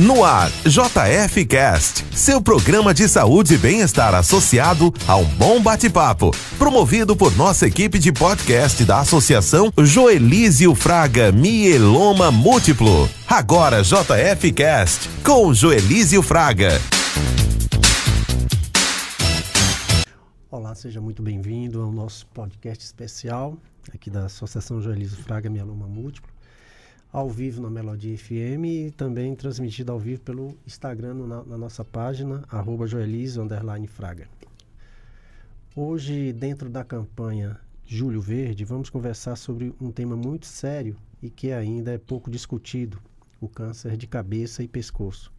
No ar, JF Cast, seu programa de saúde e bem-estar associado a um bom bate-papo, promovido por nossa equipe de podcast da Associação Joelísio Fraga Mieloma Múltiplo. Agora JF Cast, com Joelísio Fraga. Olá, seja muito bem-vindo ao nosso podcast especial aqui da Associação Joelísio Fraga Mieloma Múltiplo, ao vivo na Melodia FM e também transmitido ao vivo pelo Instagram na nossa página, @Joelísio_Fraga. Hoje, dentro da campanha Julho Verde, vamos conversar sobre um tema muito sério e que ainda é pouco discutido, o câncer de cabeça e pescoço.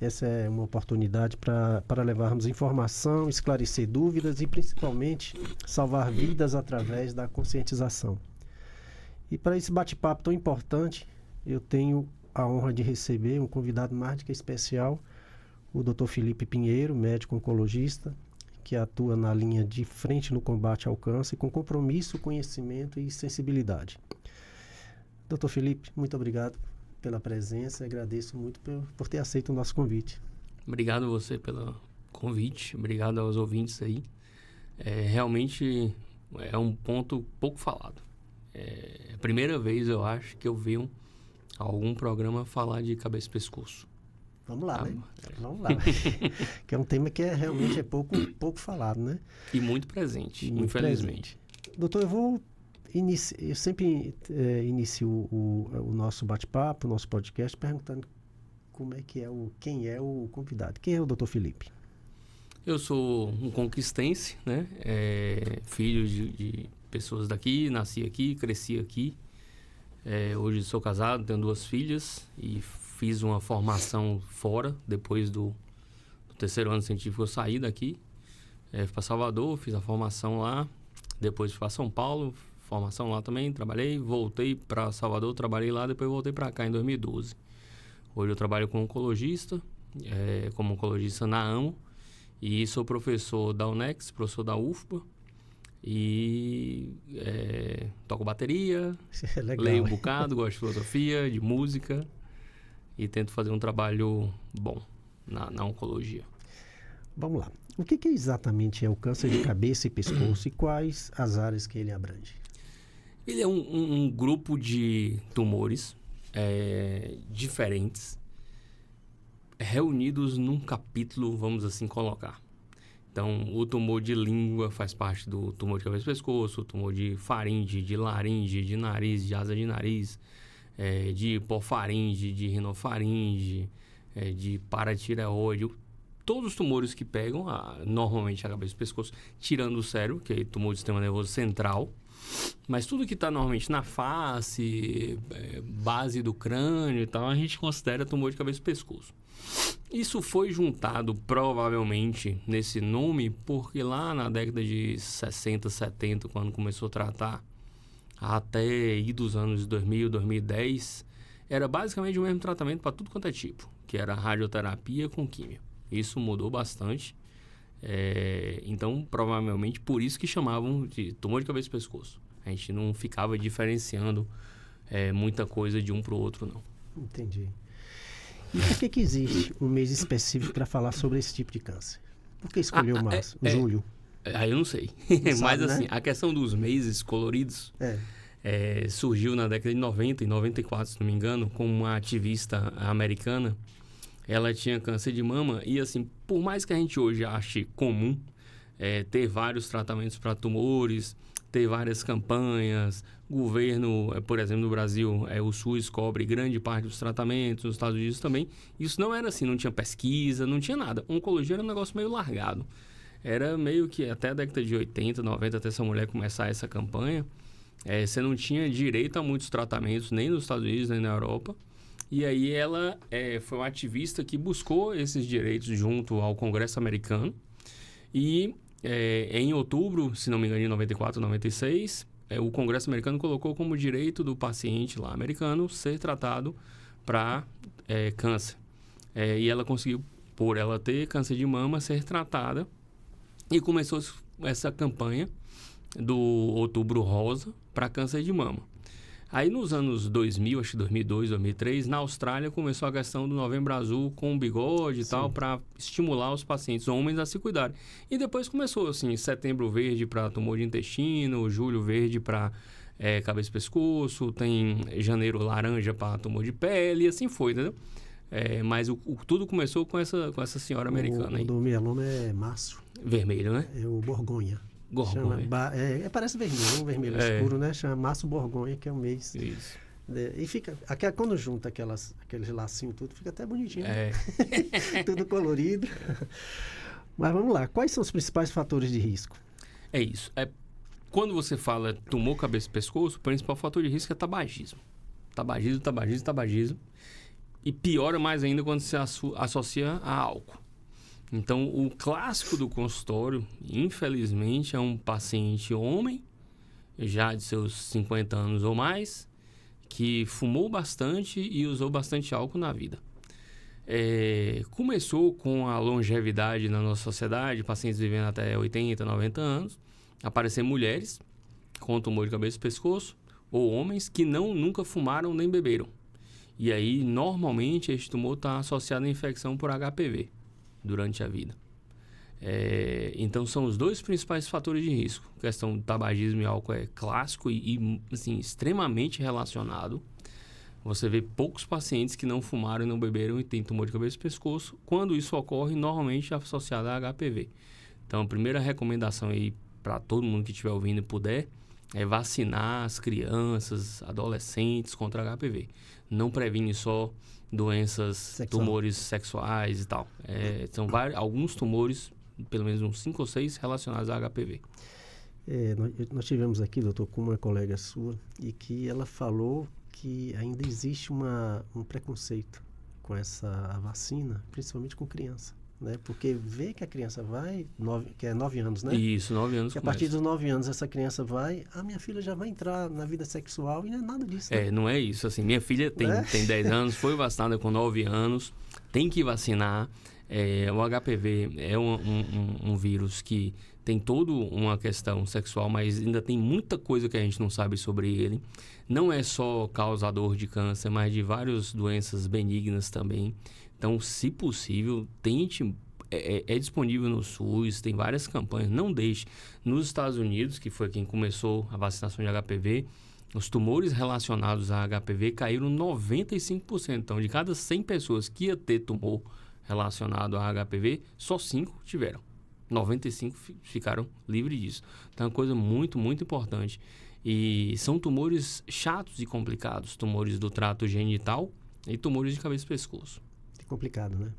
Essa é uma oportunidade para levarmos informação, esclarecer dúvidas e, principalmente, salvar vidas através da conscientização. E para esse bate-papo tão importante, eu tenho a honra de receber um convidado mais do que especial, o Dr. Felipe Pinheiro, médico oncologista, que atua na linha de frente no combate ao câncer, com compromisso, conhecimento e sensibilidade. Dr. Felipe, muito obrigado pela presença, agradeço muito por ter aceito o nosso convite. Obrigado a você pelo convite, obrigado aos ouvintes aí. Realmente é um ponto pouco falado. É a primeira vez, eu acho, que eu vi algum programa falar de cabeça e pescoço. Vamos lá, né? Vamos lá. Que é um tema que realmente é pouco falado, né? E muito presente, infelizmente. Doutor, eu sempre inicio o nosso bate-papo, o nosso podcast, perguntando quem é o convidado. Quem é o Dr. Felipe? Eu sou um conquistense, né? Filho de pessoas daqui, nasci aqui, cresci aqui. Hoje sou casado, tenho 2 filhas e fiz uma formação fora. Depois do terceiro ano científico eu saí daqui, fui para Salvador, fiz a formação lá. Depois fui para São Paulo, formação lá também, trabalhei, voltei para Salvador, trabalhei lá, depois voltei para cá em 2012. Hoje eu trabalho como oncologista na AMO, e sou professor da UNEX, professor da UFBA, e toco bateria, leio um bocado, gosto de filosofia, de música, e tento fazer um trabalho bom na oncologia. Vamos lá. O que exatamente é o câncer de cabeça e pescoço e quais as áreas que ele abrange? Ele é um grupo de tumores diferentes, reunidos num capítulo, vamos assim colocar. Então, o tumor de língua faz parte do tumor de cabeça e pescoço, o tumor de faringe, de laringe, de nariz, de asa de nariz, de hipofaringe, de rinofaringe, de paratireoide. Todos os tumores que pegam, normalmente a cabeça e o pescoço, tirando o cérebro, que é tumor do sistema nervoso central. Mas tudo que está normalmente na face, base do crânio e tal, a gente considera tumor de cabeça e pescoço. Isso foi juntado provavelmente nesse nome porque lá na década de 60, 70, quando começou a tratar, até aí dos anos 2000, 2010, era basicamente o mesmo tratamento para tudo quanto é tipo, que era radioterapia com químio. Isso mudou bastante. Então, provavelmente, por isso que chamavam de tumor de cabeça e pescoço. A gente não ficava diferenciando muita coisa de um para o outro, não. Entendi. E por que existe um mês específico para falar sobre esse tipo de câncer? Por que escolheu julho? Aí eu não sei. Mas, assim, né? A questão dos meses coloridos surgiu na década de 90 e 94, se não me engano, com uma ativista americana. Ela tinha câncer de mama e, assim, por mais que a gente hoje ache comum ter vários tratamentos para tumores, ter várias campanhas, governo, por exemplo, no Brasil, o SUS cobre grande parte dos tratamentos, nos Estados Unidos também, isso não era assim, não tinha pesquisa, não tinha nada. Oncologia era um negócio meio largado. Era meio que até a década de 80, 90, até essa mulher começar essa campanha, você não tinha direito a muitos tratamentos, nem nos Estados Unidos, nem na Europa. E aí ela foi uma ativista que buscou esses direitos junto ao Congresso americano. E em outubro, se não me engano, em 94, 96, o Congresso americano colocou como direito do paciente lá americano ser tratado para câncer. E ela conseguiu, por ela ter câncer de mama, ser tratada. E começou essa campanha do Outubro Rosa para câncer de mama. Aí nos anos 2000, acho que 2002, 2003, na Austrália começou a questão do Novembro Azul com bigode e tal, para estimular os pacientes homens a se cuidarem. E depois começou assim, Setembro Verde para tumor de intestino, Julho Verde para cabeça e pescoço, tem Janeiro Laranja para tumor de pele, e assim foi, entendeu? Mas tudo começou com essa senhora americana. O do mieloma é março. Vermelho, né? É o Borgonha. Borgonha. Parece vermelho, um vermelho escuro, né? Chama março Borgonha, que é o mês. Isso. E fica, quando junta aqueles lacinhos tudo, fica até bonitinho. É. Tudo colorido. Mas vamos lá, quais são os principais fatores de risco? É isso. Quando você fala tumor, cabeça e pescoço, o principal fator de risco é tabagismo. Tabagismo. E piora mais ainda quando se associa a álcool. Então, o clássico do consultório, infelizmente, é um paciente homem, já de seus 50 anos ou mais, que fumou bastante e usou bastante álcool na vida. Começou com a longevidade na nossa sociedade, pacientes vivendo até 80, 90 anos, aparecer mulheres com tumor de cabeça e pescoço, ou homens que nunca fumaram nem beberam. E aí, normalmente, este tumor está associado à infecção por HPV durante a vida. Então, são os dois principais fatores de risco. A questão do tabagismo e álcool é clássico e assim, extremamente relacionado. Você vê poucos pacientes que não fumaram e não beberam e têm tumor de cabeça e pescoço. Quando isso ocorre, normalmente é associado a HPV. Então, a primeira recomendação aí para todo mundo que estiver ouvindo e puder é vacinar as crianças, adolescentes contra HPV. Não previne só doenças, tumores sexuais e tal. São alguns tumores, pelo menos uns 5 ou 6 relacionados a HPV. Nós tivemos aqui, doutor, com uma colega sua, e que ela falou que ainda existe um preconceito com essa vacina, principalmente com criança. Né? Porque vê que a criança vai, que é 9 anos, né? Isso, 9 anos. Que a partir dos 9 anos essa criança vai, minha filha já vai entrar na vida sexual e não é nada disso. Né? Não é isso. Assim, minha filha tem 10 anos, foi vacinada com 9 anos, tem que vacinar. O HPV é um vírus que tem toda uma questão sexual, mas ainda tem muita coisa que a gente não sabe sobre ele. Não é só causador de câncer, mas de várias doenças benignas também. Então, se possível, tente... É disponível no SUS, tem várias campanhas. Não deixe. Nos Estados Unidos, que foi quem começou a vacinação de HPV, os tumores relacionados a HPV caíram 95%. Então, de cada 100 pessoas que ia ter tumor relacionado a HPV, só 5 tiveram. 95 ficaram livres disso. Então, é uma coisa muito, muito importante. E são tumores chatos e complicados. Tumores do trato genital e tumores de cabeça e pescoço. Complicado, né?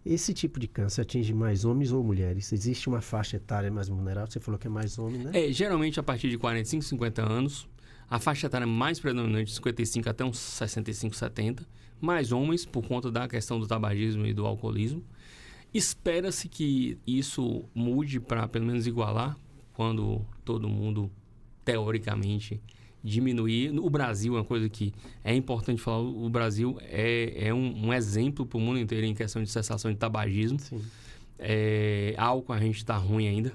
Esse tipo de câncer atinge mais homens ou mulheres? Existe uma faixa etária mais vulnerável? Você falou que é mais homem, né? Geralmente a partir de 45, 50 anos. A faixa etária mais predominante de 55 até uns 65, 70. Mais homens, por conta da questão do tabagismo e do alcoolismo. Espera-se que isso mude para pelo menos igualar quando todo mundo, teoricamente, diminuir. O Brasil é uma coisa que é importante falar. O Brasil é um exemplo para o mundo inteiro em questão de cessação de tabagismo. Sim. Álcool a gente está ruim ainda,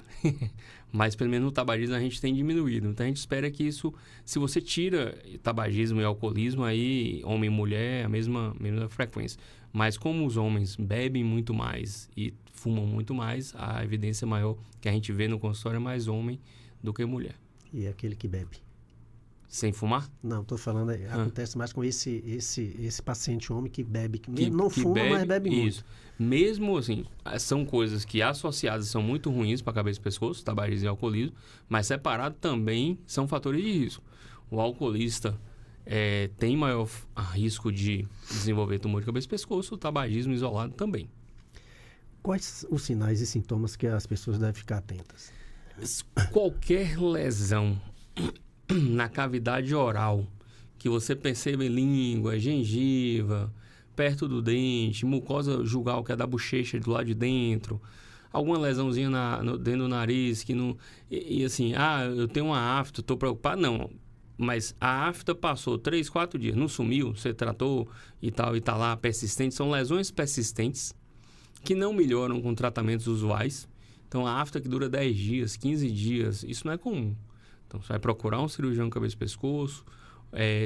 mas pelo menos no tabagismo a gente tem diminuído. Então a gente espera que isso, se você tira tabagismo e alcoolismo, aí homem e mulher é a mesma frequência. Mas como os homens bebem muito mais e fumam muito mais, a evidência maior que a gente vê no consultório é mais homem do que mulher. E aquele que bebe? Sem fumar? Não, estou falando, acontece mais com esse paciente homem que bebe, que não fuma, bebe, mas bebe muito. Isso. Mesmo assim, são coisas que associadas são muito ruins para a cabeça e pescoço, tabagismo e alcoolismo, mas separado também são fatores de risco. O alcoolista tem maior risco de desenvolver tumor de cabeça e pescoço, o tabagismo isolado também. Quais os sinais e sintomas que as pessoas devem ficar atentas? Qualquer lesão na cavidade oral, que você perceba em língua, gengiva, perto do dente, mucosa jugal, que é da bochecha do lado de dentro, alguma lesãozinha dentro do nariz, que não... E assim, eu tenho uma afta, estou preocupado. Não, mas a afta passou 3, 4 dias, não sumiu, você tratou e tal, e está lá persistente. São lesões persistentes que não melhoram com tratamentos usuais. Então, a afta que dura 10 dias, 15 dias, isso não é comum. Então, você vai procurar um cirurgião cabeça e pescoço.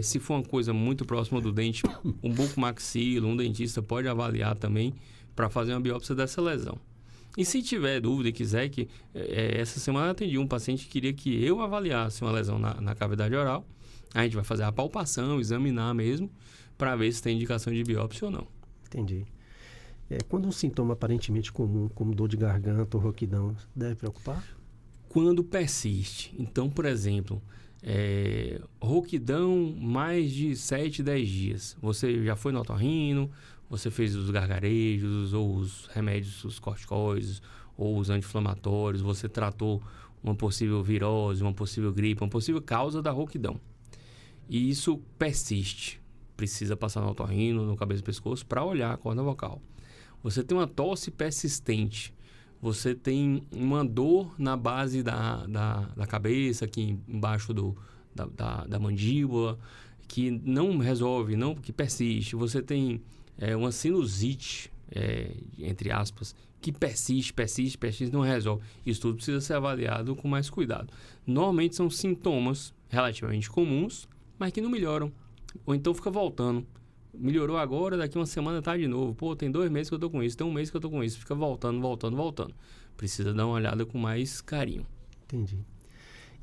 Se for uma coisa muito próxima do dente, um bucomaxilo, um dentista pode avaliar também para fazer uma biópsia dessa lesão. E se tiver dúvida e quiser que... essa semana eu atendi um paciente que queria que eu avaliasse uma lesão na cavidade oral. A gente vai fazer a palpação, examinar mesmo, para ver se tem indicação de biópsia ou não. Entendi. Quando um sintoma aparentemente comum, como dor de garganta ou rouquidão, deve preocupar? Quando persiste. Então, por exemplo, rouquidão mais de 7, 10 dias. Você já foi no otorrino, você fez os gargarejos, ou os remédios, os corticoides, ou os anti-inflamatórios, você tratou uma possível virose, uma possível gripe, uma possível causa da rouquidão. E isso persiste. Precisa passar no otorrino, no cabeça e pescoço, para olhar a corda vocal. Você tem uma tosse persistente. Você tem uma dor na base da cabeça, aqui embaixo da mandíbula, que não resolve, que persiste. Você tem uma sinusite, entre aspas, que persiste, não resolve. Isso tudo precisa ser avaliado com mais cuidado. Normalmente são sintomas relativamente comuns, mas que não melhoram. Ou então fica voltando. Melhorou agora, daqui uma semana tá de novo. Pô, tem 2 meses que eu tô com isso, tem 1 mês que eu tô com isso. Fica voltando. Precisa dar uma olhada com mais carinho. Entendi.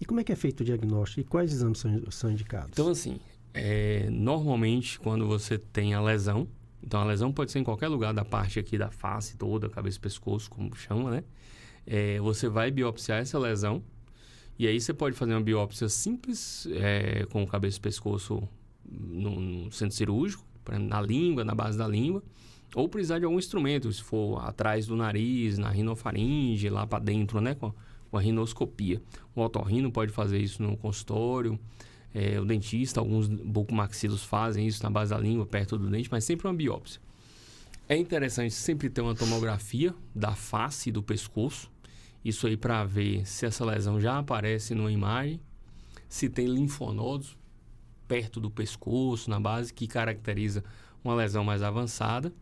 E como é que é feito o diagnóstico? E quais exames são indicados? Então, assim, normalmente quando você tem a lesão, então a lesão pode ser em qualquer lugar da parte aqui da face toda, cabeça e pescoço, como chama, né? Você vai biopsiar essa lesão. E aí você pode fazer uma biópsia simples, com o cabeça e pescoço no centro cirúrgico, na língua, na base da língua, ou precisar de algum instrumento, se for atrás do nariz, na rinofaringe, lá para dentro, né, com a rinoscopia. O otorrino pode fazer isso no consultório, o dentista, alguns bucomaxilos fazem isso na base da língua, perto do dente, mas sempre uma biópsia. É interessante sempre ter uma tomografia da face e do pescoço, isso aí para ver se essa lesão já aparece numa imagem, se tem linfonodos perto do pescoço, na base, que caracteriza uma lesão mais avançada.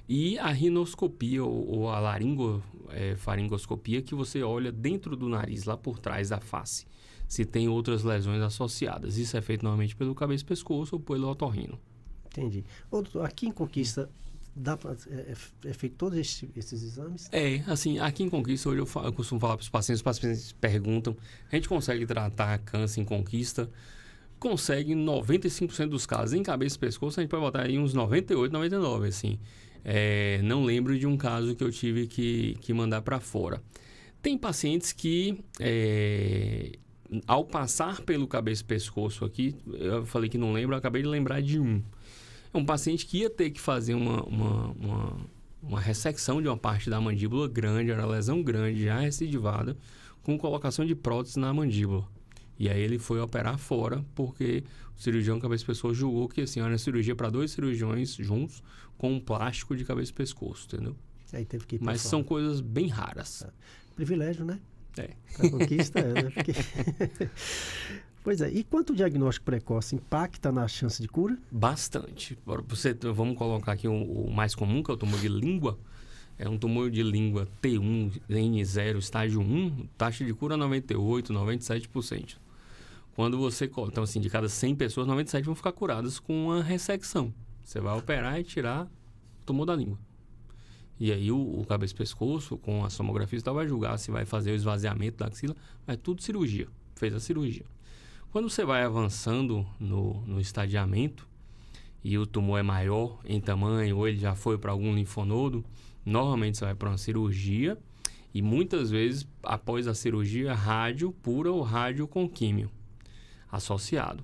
E a rinoscopia ou a faringoscopia, que você olha dentro do nariz, lá por trás da face, se tem outras lesões associadas. Isso é feito normalmente pelo cabeça e pescoço ou pelo otorrino. Entendi. Aqui em Conquista, é feito todos esses exames? Assim, aqui em Conquista, hoje eu costumo falar para os pacientes perguntam, a gente consegue tratar câncer em Conquista? Consegue em 95% dos casos. Em cabeça e pescoço, a gente pode botar aí uns 98, 99, assim. Não lembro de um caso que eu tive que mandar para fora. Tem pacientes que, ao passar pelo cabeça e pescoço aqui, eu falei que não lembro, eu acabei de lembrar de um. É um paciente que ia ter que fazer uma ressecção de uma parte da mandíbula grande, era uma lesão grande, já recidivada, com colocação de prótese na mandíbula. E aí ele foi operar fora, porque o cirurgião cabeça e pescoço julgou que assim, era uma cirurgia para 2 cirurgiões juntos, com um plástico de cabeça e pescoço, entendeu? Aí teve que ir Mas são coisas bem raras. Privilégio, né? Pra Conquista, né? Porque... Pois é, e quanto o diagnóstico precoce impacta na chance de cura? Bastante. Vamos colocar aqui o mais comum, que é o tumor de língua. É um tumor de língua T1, N0, estágio 1, taxa de cura 98%, 97%. Quando você... Então, assim, de cada 100 pessoas, 97 vão ficar curadas com uma ressecção. Você vai operar e tirar o tumor da língua. E aí o cabeça e pescoço, com a somografista, vai julgar se vai fazer o esvaziamento da axila. Mas tudo cirurgia. Fez a cirurgia. Quando você vai avançando no estadiamento e o tumor é maior em tamanho, ou ele já foi para algum linfonodo, normalmente você vai para uma cirurgia e muitas vezes, após a cirurgia, rádio pura ou rádio com químio associado.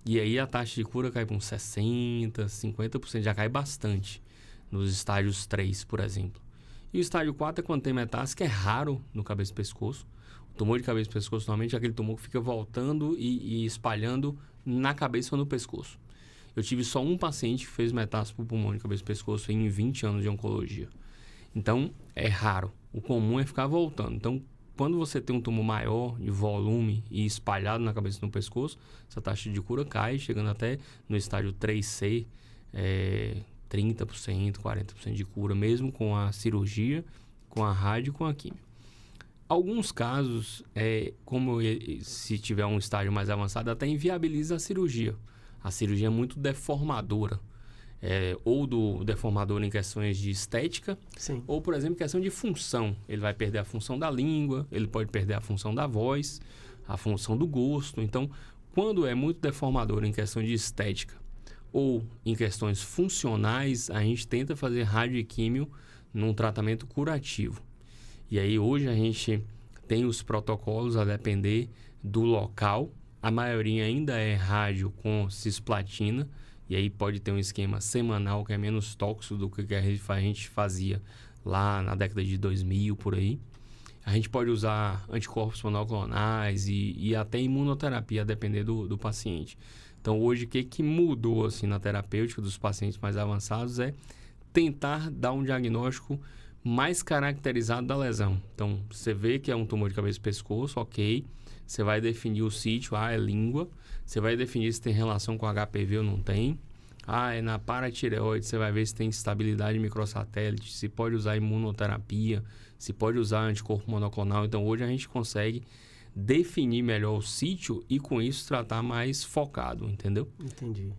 E aí a taxa de cura cai para uns 60%, 50%, já cai bastante nos estágios 3, por exemplo. E o estágio 4 é quando tem metástase, que é raro no cabeça e pescoço. O tumor de cabeça e pescoço normalmente é aquele tumor que fica voltando e espalhando na cabeça ou no pescoço. Eu tive só um paciente que fez metástase para o pulmão de cabeça e pescoço em 20 anos de oncologia. Então, é raro. O comum é ficar voltando. Então, quando você tem um tumor maior, de volume e espalhado na cabeça e no pescoço, essa taxa de cura cai, chegando até no estágio 3C, 30%, 40% de cura, mesmo com a cirurgia, com a rádio e com a químio. Alguns casos, se tiver um estágio mais avançado, até inviabiliza a cirurgia. A cirurgia é muito deformadora. Ou do deformador em questões de estética, Sim. ou, por exemplo, questão de função. Ele vai perder a função da língua, ele pode perder a função da voz, a função do gosto. Então, quando é muito deformador em questão de estética ou em questões funcionais, a gente tenta fazer rádio e químio num tratamento curativo. E aí, hoje, a gente tem os protocolos a depender do local. A maioria ainda é rádio com cisplatina. E aí pode ter um esquema semanal que é menos tóxico do que a gente fazia lá na década de 2000, por aí. A gente pode usar anticorpos monoclonais e até imunoterapia, a depender do paciente. Então, hoje, o que mudou assim, na terapêutica dos pacientes mais avançados é tentar dar um diagnóstico mais caracterizado da lesão. Então, você vê que é um tumor de cabeça e pescoço, ok. Você vai definir o sítio, é língua. Você vai definir se tem relação com HPV ou não tem. É na paratireoide, você vai ver se tem estabilidade microsatélite, se pode usar imunoterapia, se pode usar anticorpo monoclonal. Então, hoje a gente consegue definir melhor o sítio e, com isso, tratar mais focado, entendeu? Entendi.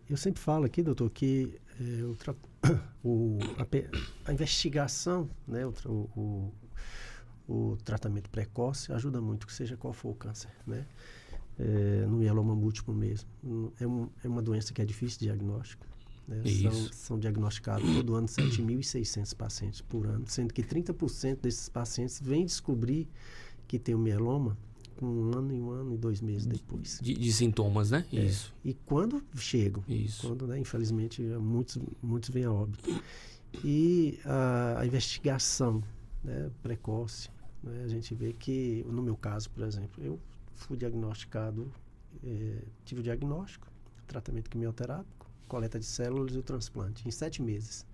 Eu sempre falo aqui, doutor, que a investigação, né, o tratamento precoce ajuda muito, que seja qual for o câncer, né? No mieloma múltiplo mesmo. É uma doença que é difícil de diagnóstico. Né? São diagnosticados todo ano 7.600 pacientes por ano, sendo que 30% desses pacientes vêm descobrir que tem o mieloma com 1 ano e 2 meses depois. De sintomas, né? Isso. E quando chegam, Isso. né, infelizmente, muitos vêm a óbito. E a investigação, né, precoce, né, a gente vê que, no meu caso, por exemplo, eu fui diagnosticado, tive o diagnóstico, tratamento quimioterápico, coleta de células e o transplante, em 7 meses.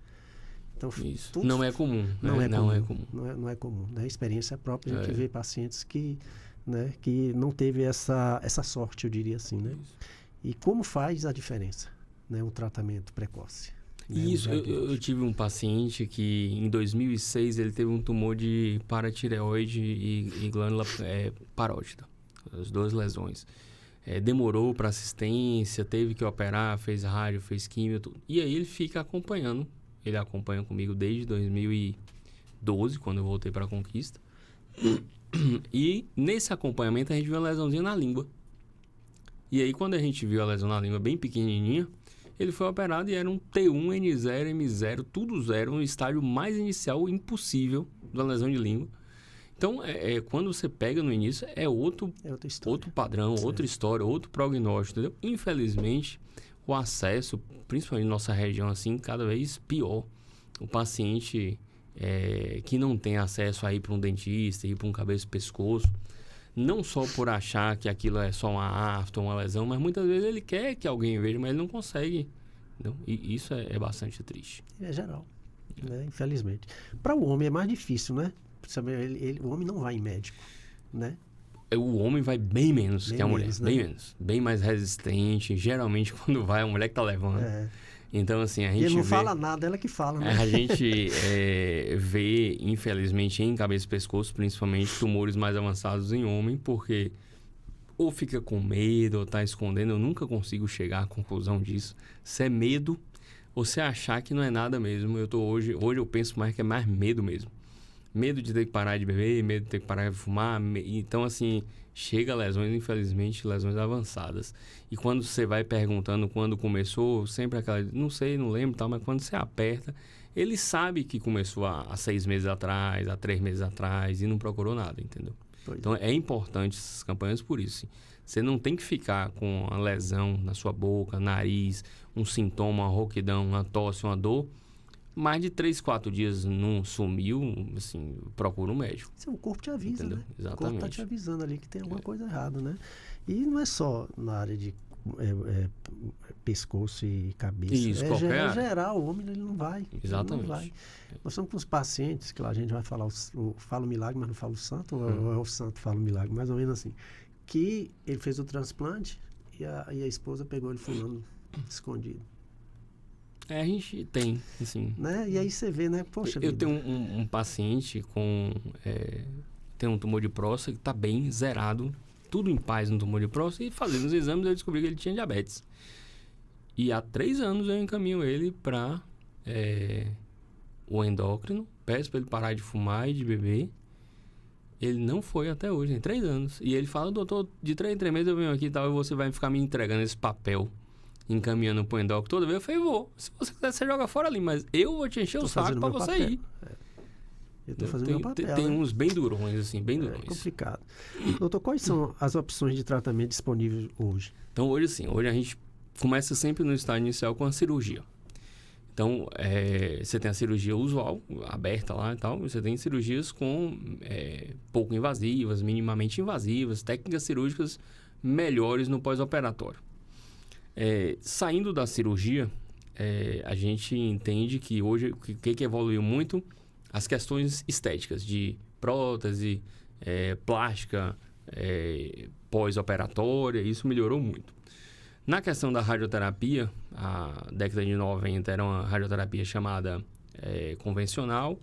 Então, isso. Não é comum. Não é comum. Né? Experiência própria, a gente vê pacientes que não teve essa sorte, eu diria assim. Né? E como faz a diferença, né, um tratamento precoce? Né? Isso, eu tive um paciente que em 2006 ele teve um tumor de paratireoide e glândula parótida, as 2 lesões. Demorou para assistência, teve que operar, fez rádio, fez químio, tudo. E aí ele fica acompanhando. Ele acompanha comigo desde 2012, quando eu voltei para a Conquista. E nesse acompanhamento a gente viu uma lesãozinha na língua. E aí quando a gente viu a lesão na língua bem pequenininha, ele foi operado e era um T1, N0, M0, tudo zero, um estágio mais inicial impossível da lesão de língua. Então, quando você pega no início, é outro padrão, outra história, outro prognóstico, entendeu? Infelizmente, o acesso, principalmente na nossa região, assim, cada vez pior. O paciente que não tem acesso a ir para um dentista, ir para um cabeça e pescoço, não só por achar que aquilo é só uma afta, uma lesão, mas muitas vezes ele quer que alguém veja, mas ele não consegue. Entendeu? E isso é bastante triste. É geral, né? Infelizmente. Para o homem é mais difícil, né? O homem não vai em médico, né? O homem vai bem menos que a mulher, né? Bem menos. Bem mais resistente. Geralmente, quando vai, a mulher que tá levando. Então, assim, a gente ele não fala nada, ela que fala, né? A gente vê, infelizmente, em cabeça e pescoço, principalmente, tumores mais avançados em homem, porque ou fica com medo, ou tá escondendo. Eu nunca consigo chegar à conclusão disso. Se é medo, ou se achar que não é nada mesmo. Hoje eu penso mais que é mais medo mesmo. Medo de ter que parar de beber, medo de ter que parar de fumar. Então, assim, chega lesões, infelizmente, lesões avançadas. E quando você vai perguntando quando começou, sempre aquela... Não sei, não lembro, tal, mas quando você aperta, ele sabe que começou há 6 meses atrás, há 3 meses atrás, e não procurou nada, entendeu? Então, é importante essas campanhas por isso. Você não tem que ficar com uma lesão na sua boca, nariz, um sintoma, uma rouquidão, uma tosse, uma dor. Mais de 3, 4 dias não sumiu, assim, procura um médico. O corpo te avisa, entendeu? Né? Exatamente. O corpo está te avisando ali que tem alguma coisa errada, né? E não é só na área de pescoço e cabeça. Isso, qualquer geral, o homem ele não vai. Exatamente. Não vai. Nós somos com os pacientes, que lá a gente vai falar, fala o milagre, mas não fala o santo, ou é o santo fala o milagre, mais ou menos assim. Que ele fez o transplante e a esposa pegou ele fumando escondido. A gente tem, assim. Né? E aí você vê, né? Poxa eu tenho um paciente com... tem um tumor de próstata que está bem zerado, tudo em paz no tumor de próstata, e fazendo os exames eu descobri que ele tinha diabetes. E há 3 anos eu encaminho ele para o endócrino, peço para ele parar de fumar e de beber. Ele não foi até hoje, tem 3 anos. E ele fala, doutor, de 3 em 3 meses eu venho aqui e tal, e você vai ficar me entregando esse papel, encaminhando para o endócrino toda vez. Eu falei, vou. Se você quiser, você joga fora ali, mas eu vou te encher o saco para você ir. Eu estou fazendo meu papel. Tem uns bem durões, assim, bem durões. É complicado. Doutor, quais são as opções de tratamento disponíveis hoje? Então, hoje a gente começa sempre no estágio inicial com a cirurgia. Então, você tem a cirurgia usual, aberta lá e tal. Você tem cirurgias com pouco invasivas, minimamente invasivas, técnicas cirúrgicas melhores no pós-operatório. Saindo da cirurgia, a gente entende que hoje, o que evoluiu muito? As questões estéticas de prótese, plástica, pós-operatória, isso melhorou muito. Na questão da radioterapia, a década de 90 era uma radioterapia chamada convencional.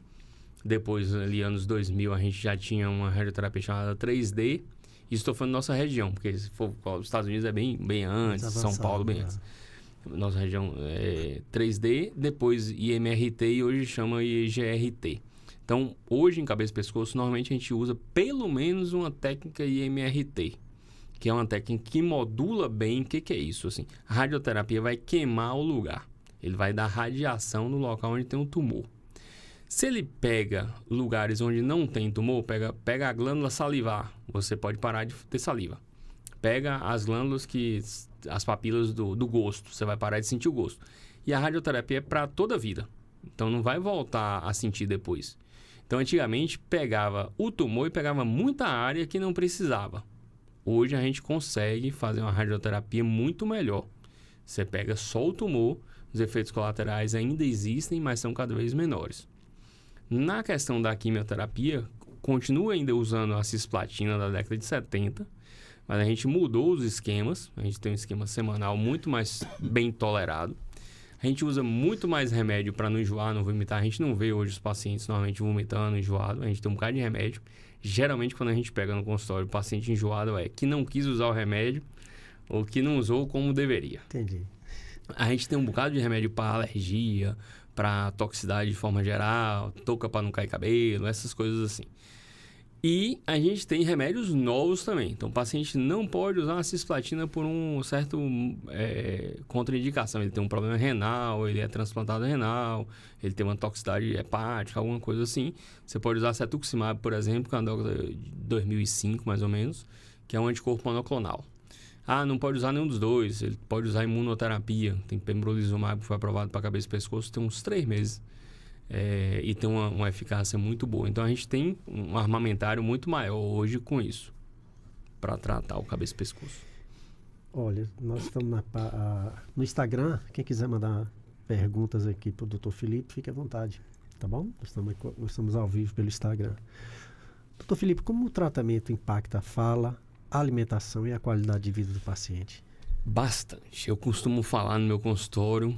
Depois, ali, anos 2000, a gente já tinha uma radioterapia chamada 3D. Isso estou falando da nossa região, porque se for os Estados Unidos é bem antes, São Paulo bem antes. Nossa região 3D, depois IMRT e hoje chama IGRT. Então, hoje em cabeça e pescoço, normalmente a gente usa pelo menos uma técnica IMRT, que é uma técnica que modula bem. O que é isso? Assim, a radioterapia vai queimar o lugar. Ele vai dar radiação no local onde tem um tumor. Se ele pega lugares onde não tem tumor, pega a glândula salivar, você pode parar de ter saliva. Pega as glândulas as papilas do gosto, você vai parar de sentir o gosto. E a radioterapia é para toda a vida. Então, não vai voltar a sentir depois. Então, antigamente, pegava o tumor e pegava muita área que não precisava. Hoje, a gente consegue fazer uma radioterapia muito melhor. Você pega só o tumor, os efeitos colaterais ainda existem, mas são cada vez menores. Na questão da quimioterapia, continua ainda usando a cisplatina da década de 70, mas a gente mudou os esquemas. A gente tem um esquema semanal muito mais bem tolerado. A gente usa muito mais remédio para não enjoar, não vomitar. A gente não vê hoje os pacientes normalmente vomitando, enjoado. A gente tem um bocado de remédio. Geralmente, quando a gente pega no consultório o paciente enjoado, que não quis usar o remédio ou que não usou como deveria. Entendi. A gente tem um bocado de remédio para alergia, para toxicidade de forma geral, touca para não cair cabelo, essas coisas assim. E a gente tem remédios novos também. Então, o paciente não pode usar a cisplatina por um certo contraindicação. Ele tem um problema renal, ele é transplantado renal, ele tem uma toxicidade hepática, alguma coisa assim. Você pode usar cetuximab, por exemplo, que é uma droga de 2005, mais ou menos, que é um anticorpo monoclonal. Não pode usar nenhum dos dois. Ele pode usar imunoterapia. Tem pembrolizumab, que foi aprovado para cabeça e pescoço, tem uns 3 meses. E tem uma eficácia muito boa. Então, a gente tem um armamentário muito maior hoje com isso, para tratar o cabeça e pescoço. Olha, nós estamos no Instagram. Quem quiser mandar perguntas aqui para o Dr. Felipe, fique à vontade, tá bom? Nós estamos ao vivo pelo Instagram. Dr. Felipe, como o tratamento impacta a fala, a alimentação e a qualidade de vida do paciente? Bastante. Eu costumo falar no meu consultório,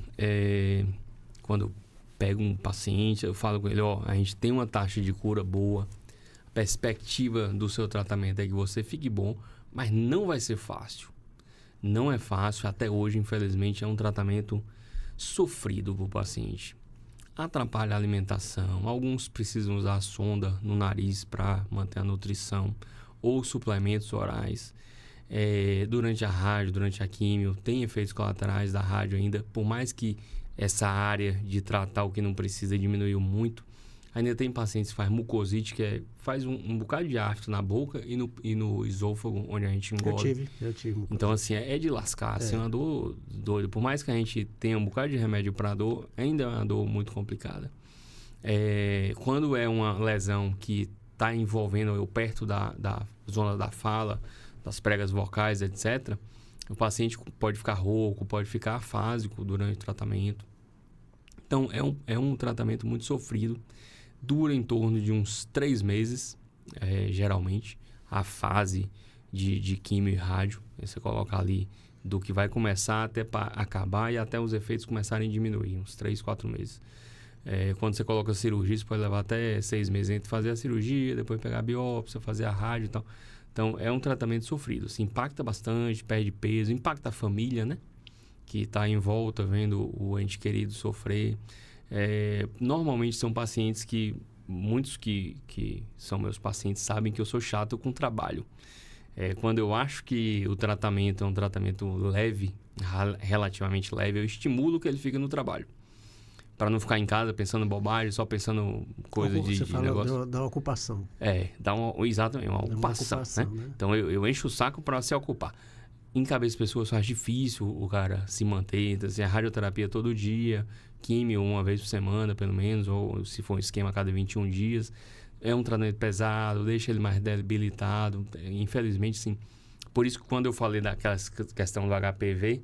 quando pego um paciente, eu falo com ele, a gente tem uma taxa de cura boa, a perspectiva do seu tratamento é que você fique bom, mas não vai ser fácil. Não é fácil, até hoje, infelizmente, é um tratamento sofrido para o paciente. Atrapalha a alimentação, alguns precisam usar a sonda no nariz para manter a nutrição, ou suplementos orais. Durante a rádio, durante a químio, tem efeitos colaterais da rádio ainda, por mais que essa área de tratar o que não precisa diminuiu muito. Ainda tem pacientes que fazem mucosite, que faz um bocado de afto na boca e no esôfago, onde a gente engole. Eu tive mucosite. Então, assim, é de lascar. Assim, é uma dor doida. Por mais que a gente tenha um bocado de remédio para dor, ainda é uma dor muito complicada. Quando é uma lesão que está envolvendo eu perto da zona da fala, das pregas vocais, etc., o paciente pode ficar rouco, pode ficar afásico durante o tratamento. Então, é um tratamento muito sofrido. Dura em torno de uns 3 meses, geralmente, a fase de químio e rádio. Você coloca ali do que vai começar até acabar e até os efeitos começarem a diminuir, uns 3, 4 meses. Quando você coloca a cirurgia, isso pode levar até 6 meses entre fazer a cirurgia, depois pegar a biópsia, fazer a rádio e tal. Então, é um tratamento sofrido. Se impacta bastante, perde peso, impacta a família, né? Que está em volta vendo o ente querido sofrer. Normalmente são pacientes que... Muitos que são meus pacientes sabem que eu sou chato com o trabalho. Quando eu acho que o tratamento é um tratamento leve, relativamente leve, eu estimulo que ele fique no trabalho. Para não ficar em casa pensando bobagem, só pensando coisa de negócio. Da ocupação. Exatamente, uma ocupação, né? Então, eu encho o saco para se ocupar. Em cabeça de pessoas, faz difícil o cara se manter. Então, assim, a radioterapia todo dia, químio uma vez por semana, pelo menos, ou se for um esquema a cada 21 dias. É um tratamento pesado, deixa ele mais debilitado. Infelizmente, sim. Por isso que quando eu falei daquela questão do HPV,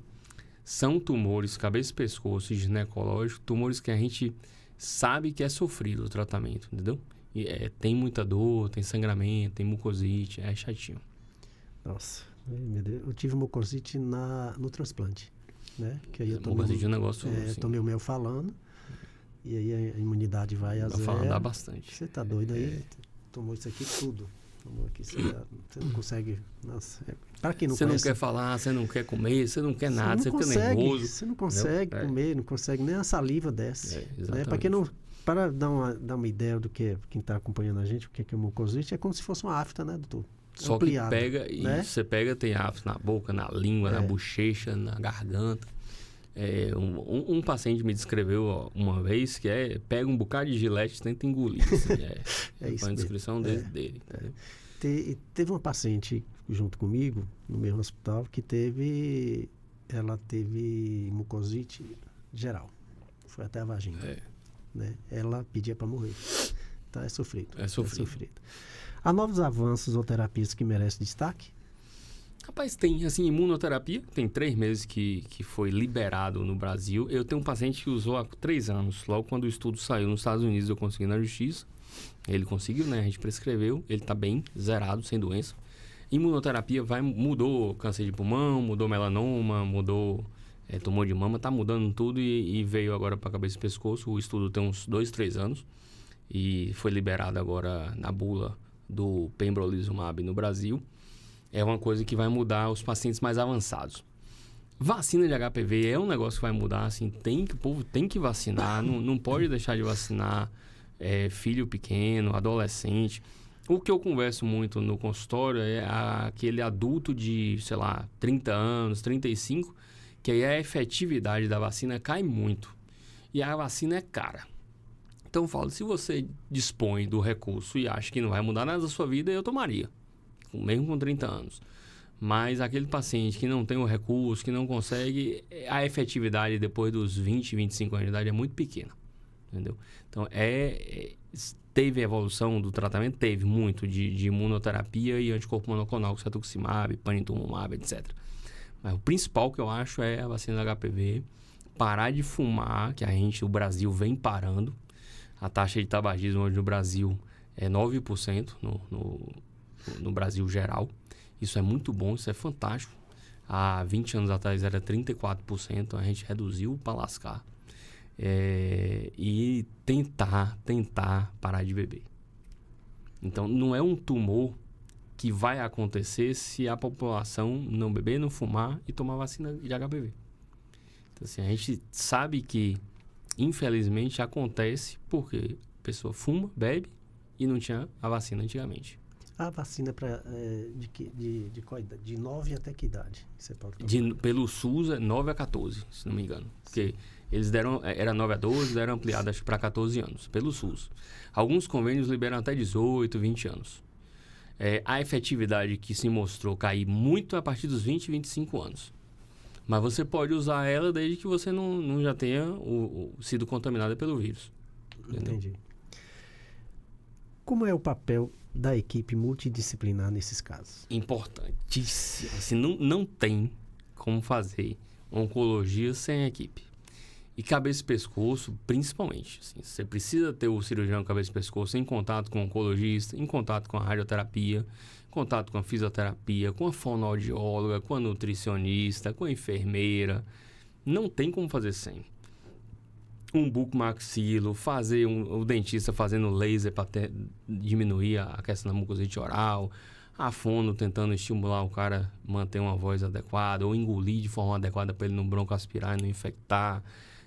são tumores, cabeça e pescoço e ginecológico, tumores que a gente sabe que é sofrido o tratamento, entendeu? E, tem muita dor, tem sangramento, tem mucosite, é chatinho. Nossa, meu Deus, eu tive mucosite no transplante, né? Que aí eu mucosite é um negócio... tomei o meu falando, e aí a imunidade vai a zero. Dá bastante. Você tá doido aí? Tomou isso aqui tudo. Tomou aqui, você não consegue... Nossa, para quem não conhece... Você não quer falar, você não quer comer, você não quer nada, você fica nervoso. Você não consegue comer, não consegue nem a saliva desce. Né? Para dar uma ideia do que quem está acompanhando a gente, o que é mucosite, é como se fosse uma afta, né, doutor? Só ampliado, que pega, né? Você pega, tem afta na boca, na língua, na bochecha, na garganta. Um paciente me descreveu uma vez que pega um bocado de gilete e tenta engolir. Assim, foi a descrição dele. Teve uma paciente junto comigo, no mesmo hospital, que ela teve mucosite geral. Foi até a vagina. Né? Ela pedia para morrer. Então é sofrido. É sofrido. Há novos avanços ou terapias que merecem destaque? Rapaz, tem, assim, imunoterapia, tem 3 meses que foi liberado no Brasil. Eu tenho um paciente que usou há 3 anos, logo quando o estudo saiu nos Estados Unidos, eu consegui na justiça. Ele conseguiu, né? A gente prescreveu, ele tá bem, zerado, sem doença. Imunoterapia mudou câncer de pulmão, mudou melanoma, mudou tumor de mama, tá mudando tudo e veio agora para cabeça e pescoço. O estudo tem uns 2, 3 anos e foi liberado agora na bula do pembrolizumab no Brasil. É uma coisa que vai mudar os pacientes mais avançados. Vacina de HPV é um negócio que vai mudar, assim, o povo tem que vacinar, não pode deixar de vacinar filho pequeno, adolescente. O que eu converso muito no consultório é aquele adulto de, sei lá, 30 anos, 35, que aí a efetividade da vacina cai muito. E a vacina é cara. Então eu falo, se você dispõe do recurso e acha que não vai mudar nada da sua vida, eu tomaria. Mesmo com 30 anos. Mas aquele paciente que não tem o recurso, que não consegue, a efetividade depois dos 20, 25 anos de idade é muito pequena. Entendeu? Então, teve evolução do tratamento? Teve muito de imunoterapia e anticorpo monoclonal, cetuximab, panitumumab, etc. Mas o principal que eu acho é a vacina da HPV, parar de fumar, que o Brasil vem parando. A taxa de tabagismo hoje no Brasil é 9% no Brasil geral. Isso é muito bom, isso é fantástico. Há 20 anos atrás era 34%, a gente reduziu para lascar. E tentar parar de beber. Então, não é um tumor que vai acontecer se a população não beber, não fumar e tomar vacina de HPV. Então, assim, a gente sabe que, infelizmente, acontece porque a pessoa fuma, bebe e não tinha a vacina antigamente. A vacina de qual idade? De 9 até que idade? Você pode tomar? Pelo SUS é 9 a 14, se não me engano. Porque eles era 9 a 12, deram ampliado para 14 anos, pelo SUS. Alguns convênios liberam até 18, 20 anos. A efetividade que se mostrou cair muito a partir dos 20, 25 anos. Mas você pode usar ela desde que você não já tenha sido contaminada pelo vírus. Entendeu? Entendi. Como é o papel da equipe multidisciplinar nesses casos? Importantíssimo. Assim, não tem como fazer oncologia sem equipe. E cabeça e pescoço, principalmente. Assim, você precisa ter o cirurgião cabeça e pescoço em contato com o oncologista, em contato com a radioterapia, contato com a fisioterapia, com a fonoaudióloga, com a nutricionista, com a enfermeira. Não tem como fazer sem. Um bucomaxilo, fazer o dentista fazendo laser para diminuir a questão da mucosite oral, a fono tentando estimular o cara a manter uma voz adequada, ou engolir de forma adequada para ele não broncoaspirar e não infectar,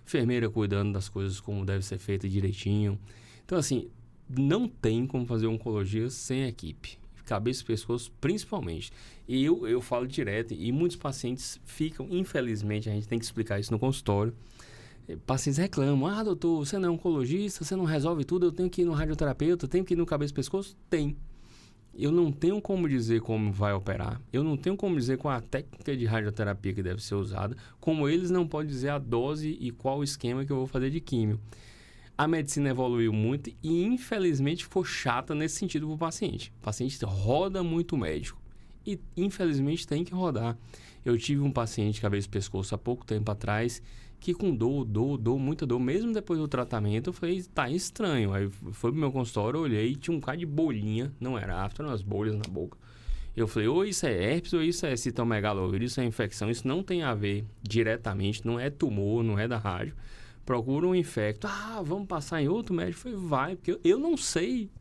enfermeira cuidando das coisas como deve ser feita direitinho. Então, assim, não tem como fazer oncologia sem equipe. Cabeça e pescoço, principalmente. E eu falo direto, e muitos pacientes ficam, infelizmente, a gente tem que explicar isso no consultório. Pacientes reclamam, doutor, você não é oncologista, você não resolve tudo, eu tenho que ir no radioterapeuta, eu tenho que ir no cabeça e pescoço? Tem. Eu não tenho como dizer como vai operar, eu não tenho como dizer qual a técnica de radioterapia que deve ser usada, como eles não podem dizer a dose e qual o esquema que eu vou fazer de químio. A medicina evoluiu muito e, infelizmente, ficou chata nesse sentido para o paciente. O paciente roda muito médico e, infelizmente, tem que rodar. Eu tive um paciente de cabeça e pescoço há pouco tempo atrás que com muita dor, mesmo depois do tratamento, eu falei, tá estranho. Aí foi pro meu consultório, eu olhei, tinha um cara de bolinha, não era afta, eram umas bolhas na boca. Eu falei, ou isso é herpes, ou isso é citomegalovírus, isso é infecção, isso não tem a ver diretamente, não é tumor, não é da rádio. Procura um infecto, vamos passar em outro médico. Eu falei, vai, porque eu não sei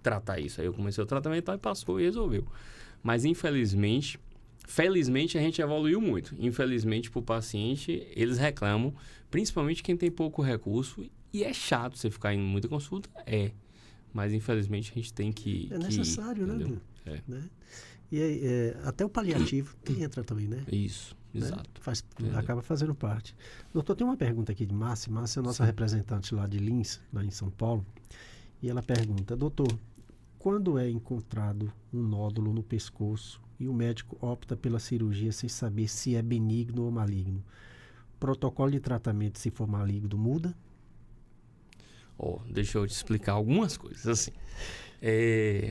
tratar isso. Aí eu comecei o tratamento e passou e resolveu. Mas felizmente a gente evoluiu muito. Infelizmente para o paciente, eles reclamam, principalmente quem tem pouco recurso. E é chato você ficar em muita consulta, mas infelizmente a gente tem que... É necessário, né? Né? E até o paliativo entra também, né? Isso. Né? Exato. Acaba fazendo parte. Doutor, tem uma pergunta aqui de Márcia. Márcia é a nossa representante lá de Lins, lá em São Paulo. E ela pergunta, doutor, quando é encontrado um nódulo no pescoço e o médico opta pela cirurgia sem saber se é benigno ou maligno, o protocolo de tratamento, se for maligno, muda? Deixa eu te explicar algumas coisas. Assim,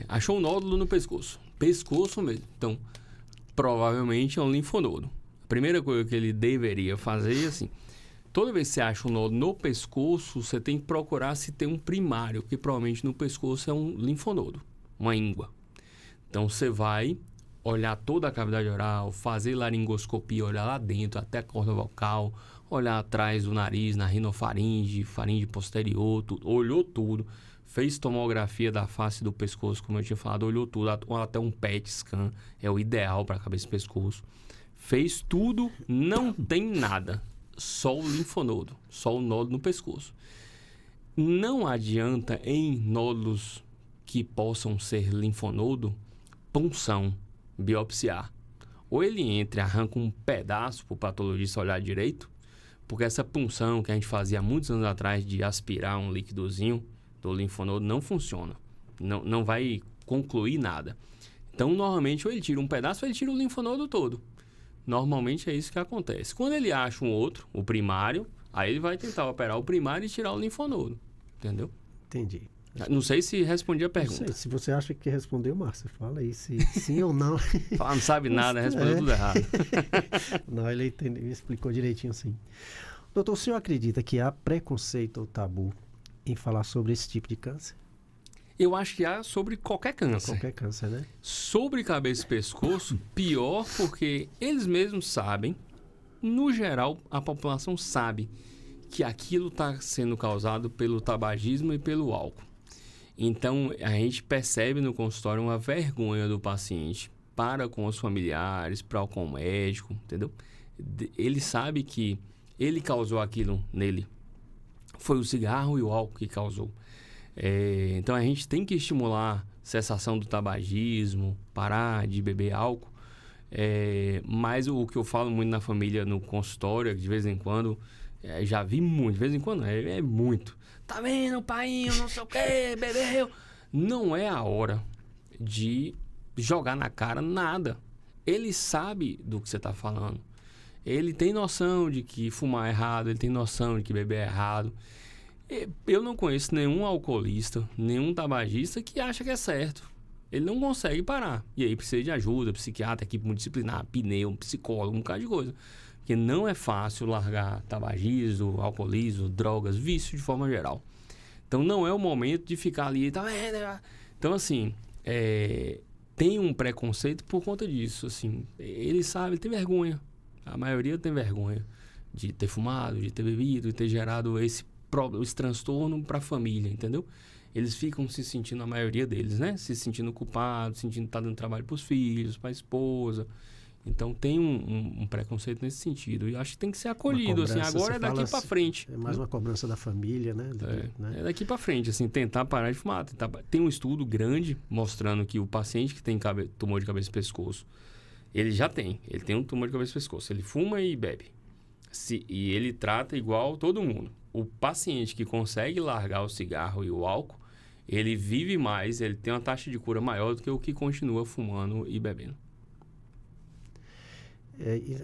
achou um nódulo no pescoço. Pescoço mesmo. Então, provavelmente é um linfonodo. A primeira coisa que ele deveria fazer é assim, toda vez que você acha um nódulo no pescoço, você tem que procurar se tem um primário, que provavelmente no pescoço é um linfonodo, uma íngua. Então, você vai olhar toda a cavidade oral, fazer laringoscopia, olhar lá dentro, até a corda vocal, olhar atrás do nariz, na rinofaringe, faringe posterior, olhou tudo, fez tomografia da face do pescoço, como eu tinha falado, olhou tudo, até um PET scan, é o ideal para a cabeça e pescoço. Fez tudo, não tem nada, só o linfonodo, só o nódulo no pescoço. Não adianta em nódulos que possam ser linfonodo, punção, biopsiar. Ou ele entra e arranca um pedaço para o patologista olhar direito, porque essa punção que a gente fazia há muitos anos atrás de aspirar um líquidozinho do linfonodo não funciona. Não vai concluir nada. Então, normalmente, ou ele tira um pedaço ou ele tira o linfonodo todo. Normalmente é isso que acontece. Quando ele acha um outro, o primário, aí ele vai tentar operar o primário e tirar o linfonodo. Entendeu? Entendi. Não sei se respondi a pergunta. Não sei. Se você acha que respondeu, Márcia, fala aí se sim ou não. Não sabe nada, respondeu tudo errado. Não, ele explicou direitinho sim. Doutor, o senhor acredita que há preconceito ou tabu em falar sobre esse tipo de câncer? Eu acho que há sobre qualquer câncer. Qualquer câncer, né? Sobre cabeça e pescoço, pior porque eles mesmos sabem, no geral, a população sabe que aquilo está sendo causado pelo tabagismo e pelo álcool. Então, a gente percebe no consultório uma vergonha do paciente para com os familiares, para com o médico, entendeu? Ele sabe que ele causou aquilo nele. Foi o cigarro e o álcool que causou. Então, a gente tem que estimular a cessação do tabagismo, parar de beber álcool. Mas o que eu falo muito na família, no consultório, de vez em quando, já vi muito, de vez em quando, é muito. Tá vendo, pai, não sei o que, bebeu. Não é a hora de jogar na cara nada. Ele sabe do que você está falando. Ele tem noção de que fumar é errado, ele tem noção de que beber é errado. Eu não conheço nenhum alcoolista, nenhum tabagista que acha que é certo. Ele não consegue parar. E aí precisa de ajuda, psiquiatra, equipe multidisciplinar, pneu, psicólogo, um bocado de coisa. Porque não é fácil largar tabagismo, alcoolismo, drogas, vício de forma geral. Então não é o momento de ficar ali, tá vendo? Então assim, tem um preconceito por conta disso, assim. Ele sabe, ele tem vergonha. A maioria tem vergonha de ter fumado, de ter bebido, de ter gerado esse transtorno para a família, entendeu? Eles ficam se sentindo, a maioria deles, né? Se sentindo culpados, sentindo que tá dando trabalho para os filhos, para a esposa. Então tem um preconceito nesse sentido. E acho que tem que ser acolhido, assim. Agora é daqui para frente. É mais uma cobrança da família, né? É daqui para frente, assim, tentar parar de fumar. Tem um estudo grande mostrando que o paciente que tem tumor de cabeça e pescoço, ele tem um tumor de cabeça e pescoço. Ele fuma e bebe. E ele trata igual todo mundo. O paciente que consegue largar o cigarro e o álcool, ele vive mais, ele tem uma taxa de cura maior do que o que continua fumando e bebendo.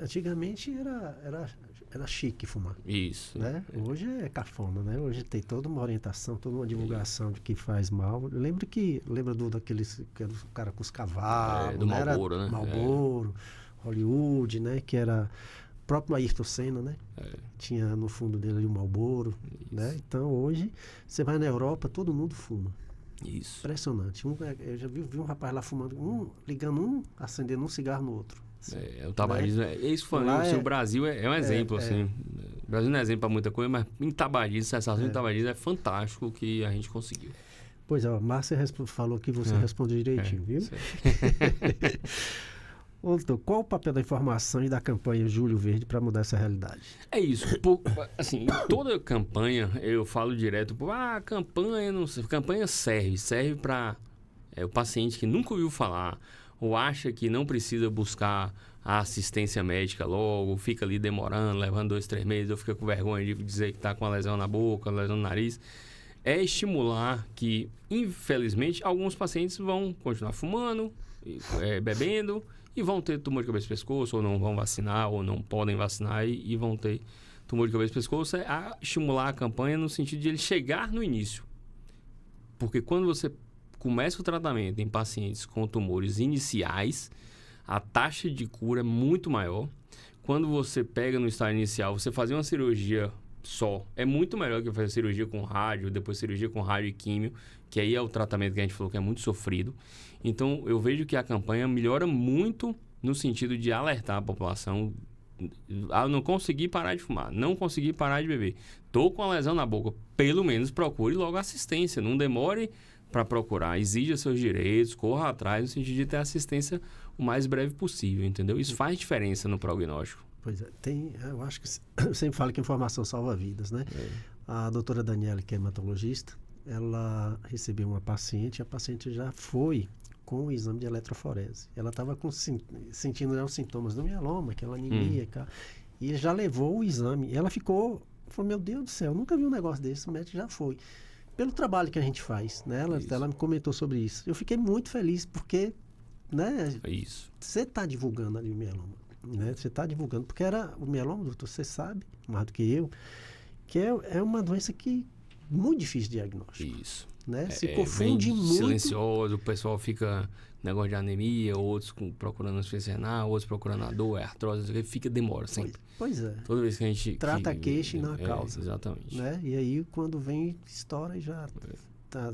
Antigamente era chique fumar. Isso. Né? Hoje é cafona, né? Hoje tem toda uma orientação, toda uma divulgação de que faz mal. Eu lembro daqueles que era o cara com os cavalos, do Marlboro, né? Marlboro, Hollywood, né? Que era o próprio Ayrton Senna, né? Tinha no fundo dele ali o Marlboro, né? Então hoje você vai na Europa, todo mundo fuma. Isso. Impressionante. Eu já vi um rapaz lá fumando, ligando acendendo um cigarro no outro. O tabagismo, isso falando, o Brasil é um exemplo, assim. O Brasil não é exemplo para muita coisa, mas em tabagismo, sensação de tabagismo é fantástico o que a gente conseguiu. Pois é, a Márcia falou que você respondeu direitinho, viu? Doutor, qual o papel da informação e da campanha Julho Verde para mudar essa realidade? É isso. Assim, toda campanha, eu falo direto, campanha serve para o paciente que nunca ouviu falar, ou acha que não precisa buscar a assistência médica logo, fica ali demorando, levando 2, 3 meses, ou fica com vergonha de dizer que está com uma lesão na boca, uma lesão no nariz. É estimular que, infelizmente, alguns pacientes vão continuar fumando, bebendo, e vão ter tumor de cabeça e pescoço, ou não vão vacinar, ou não podem vacinar, e vão ter tumor de cabeça e pescoço. É estimular a campanha no sentido de ele chegar no início. Porque quando você começa o tratamento em pacientes com tumores iniciais, a taxa de cura é muito maior. Quando você pega no estágio inicial, você fazer uma cirurgia só é muito melhor que fazer cirurgia com rádio, depois cirurgia com rádio e químio, que aí é o tratamento que a gente falou que é muito sofrido. Então, eu vejo que a campanha melhora muito no sentido de alertar a população a não conseguir parar de fumar, não conseguir parar de beber. Tô com a lesão na boca, pelo menos procure logo assistência, não demore para procurar, exija seus direitos, corra atrás no sentido de ter assistência o mais breve possível, entendeu? Isso faz diferença no prognóstico. Pois é, eu acho que eu sempre falo que informação salva vidas, né? A doutora Daniela, que é hematologista, ela recebeu uma paciente, a paciente já foi com o exame de eletroforese. Ela estava sentindo os sintomas do mieloma, aquela anemia, e já levou o exame. E ela falou, meu Deus do céu, eu nunca vi um negócio desse, o médico já foi. Pelo trabalho que a gente faz, né? Ela me comentou sobre isso. Eu fiquei muito feliz porque, né? Você está divulgando ali o mieloma, né? Você está divulgando, porque o mieloma, doutor, você sabe, mais do que eu, que é uma doença que muito difícil de diagnóstico. Isso. Né? Se confunde muito. Silencioso, o pessoal fica negócio de anemia, outros procurando insuficiência renal, outros procurando a dor, artrose, demora sempre. Pois é. Toda vez que a gente trata a queixa e não a causa. Exatamente. Né? E aí, quando vem, estoura e já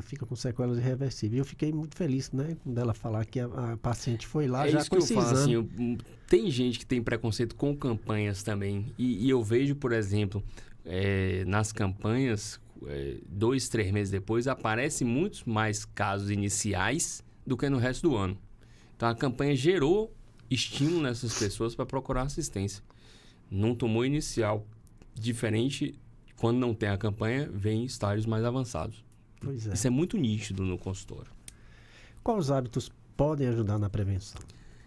fica com sequelas irreversíveis. Eu fiquei muito feliz, né, dela falar que a paciente foi lá já com esse exame. Assim, tem gente que tem preconceito com campanhas também. E eu vejo, por exemplo, nas campanhas, 2, 3 meses depois, aparecem muitos mais casos iniciais do que no resto do ano. Então, a campanha gerou estímulo nessas pessoas para procurar assistência. Num tumor inicial, diferente, quando não tem a campanha, vem estágios mais avançados. Pois é. Isso é muito nítido no consultório. Quais hábitos podem ajudar na prevenção?